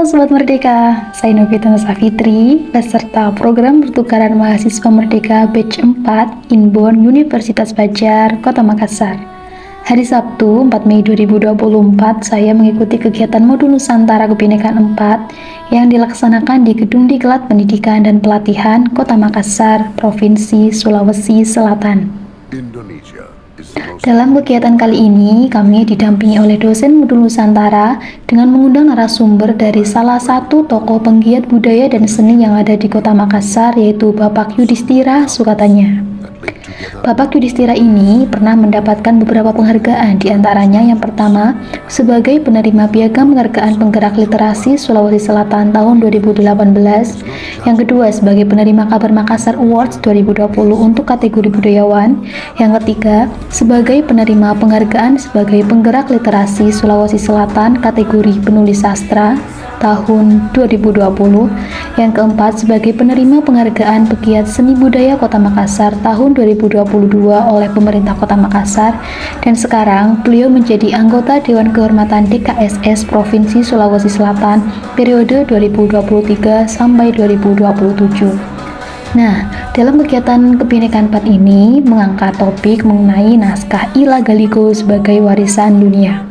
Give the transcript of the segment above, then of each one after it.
Sobat Merdeka, saya Novita Fitri, peserta program pertukaran mahasiswa Merdeka Batch 4 Inbon Universitas Padjat, Kota Makassar. Hari Sabtu, 4 Mei 2024, saya mengikuti kegiatan Modul Nusantara Kebinekaan 4 yang dilaksanakan di Gedung Diklat Pendidikan dan Pelatihan Kota Makassar, Provinsi Sulawesi Selatan. Dalam kegiatan kali ini, kami didampingi oleh dosen Modul Nusantara dengan mengundang narasumber dari salah satu tokoh penggiat budaya dan seni yang ada di Kota Makassar, yaitu Bapak Yudhistira Sukatanya. Bapak Yudhistira ini pernah mendapatkan beberapa penghargaan, diantaranya yang pertama sebagai penerima Piagam Penghargaan Penggerak Literasi Sulawesi Selatan tahun 2018, yang kedua sebagai penerima Kabar Makassar Awards 2020 untuk kategori budayawan, yang ketiga sebagai penerima penghargaan sebagai penggerak literasi Sulawesi Selatan kategori penulis sastra tahun 2020, yang keempat sebagai penerima penghargaan pegiat seni budaya Kota Makassar tahun 2022 oleh pemerintah Kota Makassar, dan sekarang beliau menjadi anggota Dewan Kehormatan DKSS Provinsi Sulawesi Selatan periode 2023 sampai 2027. Nah, dalam kegiatan Kebinekaan 4 ini mengangkat topik mengenai naskah Ila Galigo sebagai warisan dunia.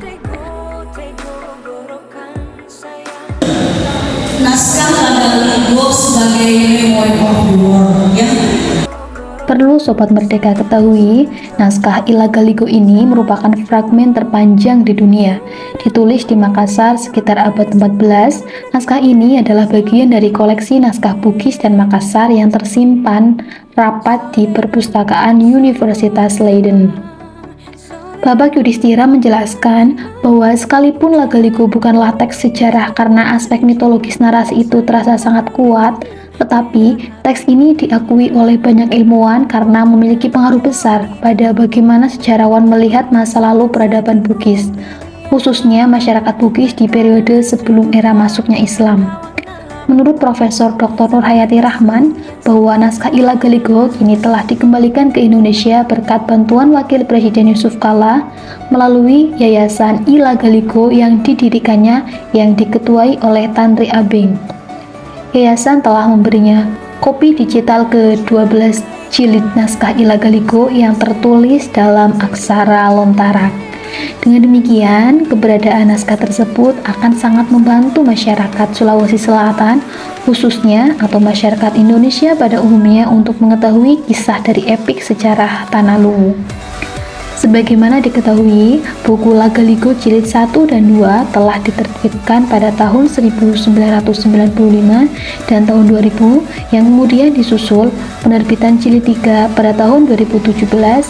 Naskah Ila Galigo sebagai Memoir of the World, ya. Perlu Sobat Merdeka ketahui, naskah Ila Galigo ini merupakan fragmen terpanjang di dunia. Ditulis di Makassar sekitar abad 14, naskah ini adalah bagian dari koleksi naskah Bugis dan Makassar yang tersimpan rapat di perpustakaan Universitas Leiden. Bapak Yudhistira menjelaskan bahwa sekalipun La Galigo bukanlah teks sejarah karena aspek mitologis narasi itu terasa sangat kuat, tetapi teks ini diakui oleh banyak ilmuwan karena memiliki pengaruh besar pada bagaimana sejarawan melihat masa lalu peradaban Bugis, khususnya masyarakat Bugis di periode sebelum era masuknya Islam. Menurut Profesor Dr. Nurhayati Rahman, bahwa naskah Ila Galigo kini telah dikembalikan ke Indonesia berkat bantuan Wakil Presiden Yusuf Kala melalui Yayasan Ila Galigo yang didirikannya yang diketuai oleh Tantri Abeng. Yayasan telah memberinya kopi digital ke-12 jilid naskah Ila Galigo yang tertulis dalam aksara Lontara. Dengan demikian, keberadaan naskah tersebut akan sangat membantu masyarakat Sulawesi Selatan, khususnya atau masyarakat Indonesia pada umumnya untuk mengetahui kisah dari epik sejarah Tanah Luwu. Sebagaimana diketahui, buku La Galigo jilid 1 dan 2 telah diterbitkan pada tahun 1995 dan tahun 2000, yang kemudian disusul penerbitan jilid 3 pada tahun 2017.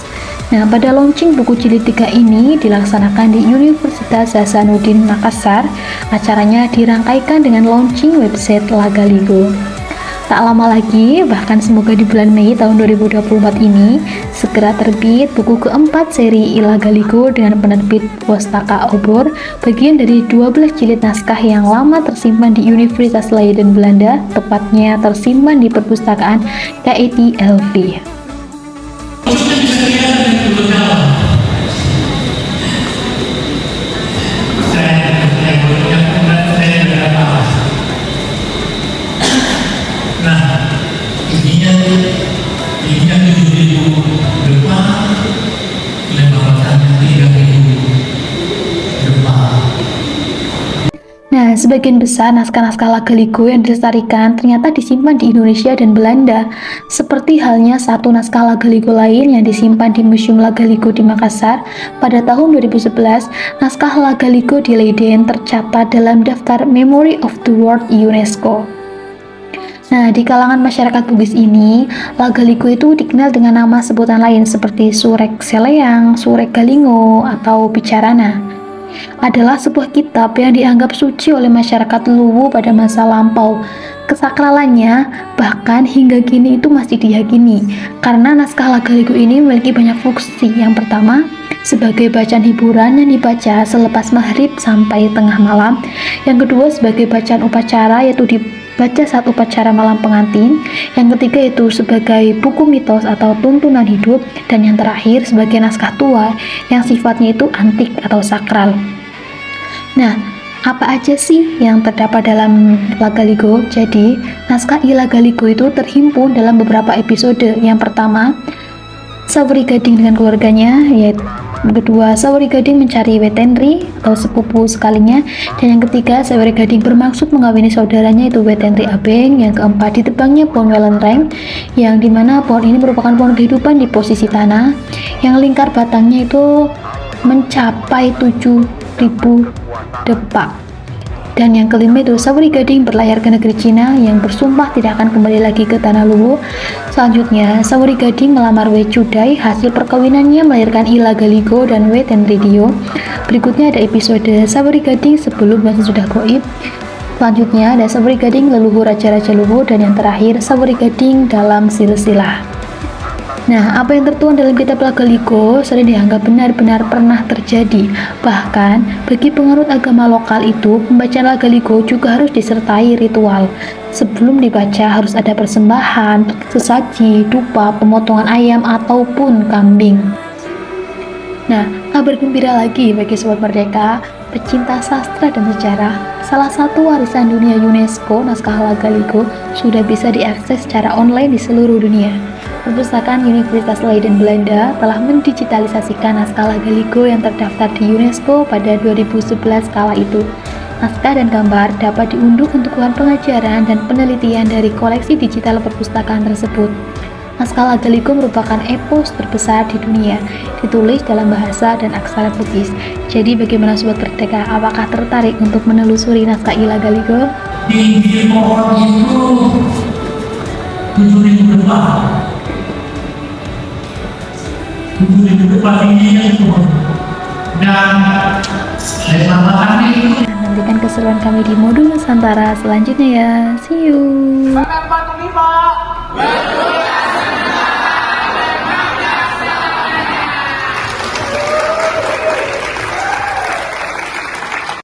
Nah, pada launching buku jilid 3 ini dilaksanakan di Universitas Hasanuddin Makassar. Acaranya dirangkaikan dengan launching website La Galigo. Tak lama lagi, bahkan semoga di bulan Mei tahun 2024 ini, segera terbit buku keempat seri Ila Galigo dengan penerbit Pustaka Obor, bagian dari 12 jilid naskah yang lama tersimpan di Universitas Leiden, Belanda, tepatnya tersimpan di perpustakaan KIT-LV. Nah, sebagian besar naskah-naskah La Galigo yang dilestarikan ternyata disimpan di Indonesia dan Belanda, seperti halnya satu naskah La Galigo lain yang disimpan di Museum La Galigo di Makassar. Pada tahun 2011, naskah La Galigo di Leiden tercatat dalam daftar Memory of the World UNESCO. Nah, di kalangan masyarakat Bugis ini, La Galigo itu dikenal dengan nama sebutan lain seperti Surek Seleang, Surek Galingo, atau Bicarana. Adalah sebuah kitab yang dianggap suci oleh masyarakat Luwu pada masa lampau. Kesakralannya bahkan hingga kini itu masih diyakini karena naskah La Galigo ini memiliki banyak fungsi. Yang pertama, sebagai bacaan hiburan yang dibaca selepas maghrib sampai tengah malam. Yang kedua, sebagai bacaan upacara, yaitu dibaca saat upacara malam pengantin. Yang ketiga itu sebagai buku mitos atau tuntunan hidup. Dan yang terakhir sebagai naskah tua yang sifatnya itu antik atau sakral. Nah, Apa aja sih yang terdapat dalam Lagaligo? Jadi, naskah I Lagaligo itu terhimpun dalam beberapa episode. Yang pertama, Sawery Gading dengan keluarganya, yaitu yang kedua, Sawery Gading mencari Wetendry atau sepupu sekalinya, dan yang ketiga, Sawery Gading bermaksud mengawini saudaranya itu Wetendry Abeng. Yang keempat, ditebangnya pohon Wellenreng, yang dimana pohon ini merupakan pohon kehidupan di posisi tanah, yang lingkar batangnya itu mencapai 7.000 depak. Dan yang kelima itu Sawery Gading berlayar ke negeri Cina yang bersumpah tidak akan kembali lagi ke tanah Luwu. Selanjutnya, Sawery Gading melamar Wei Chudai, hasil perkawinannya melahirkan I Lagaligo dan Wetendry Dio. Berikutnya ada episode Sawery Gading sebelum dan sesudah goib. Selanjutnya ada Sawery Gading leluhur Raja-Raja Luwu, dan yang terakhir Sawery Gading dalam silsilah. Nah, apa yang tertuang dalam kitab Lagaligo sering dianggap benar-benar pernah terjadi. Bahkan, bagi penganut agama lokal itu, pembacaan Lagaligo juga harus disertai ritual. Sebelum dibaca harus ada persembahan, sesaji, dupa, pemotongan ayam, ataupun kambing. Nah, kabar gembira lagi bagi Sobat Merdeka, pecinta sastra dan sejarah. Salah satu warisan dunia UNESCO, naskah Lagaligo, sudah bisa diakses secara online di seluruh dunia. Perpustakaan Universitas Leiden Belanda telah mendigitalisasikan naskah Lagaligo yang terdaftar di UNESCO pada 2011 kala itu. Naskah dan gambar dapat diunduh untuk bahan pengajaran dan penelitian dari koleksi digital perpustakaan tersebut. Naskah Lagaligo merupakan epos terbesar di dunia, ditulis dalam bahasa dan aksara Bugis. Jadi bagaimana Sobat Merdeka, apakah tertarik untuk menelusuri naskah I Lagaligo? Tinggi pohon itu 7.000 depak. 7.000 depak tingginya itu. Dan lebar batangnya itu. Nantikan keseruan kami di modul Nusantara selanjutnya ya. See you. Kanan batu 5.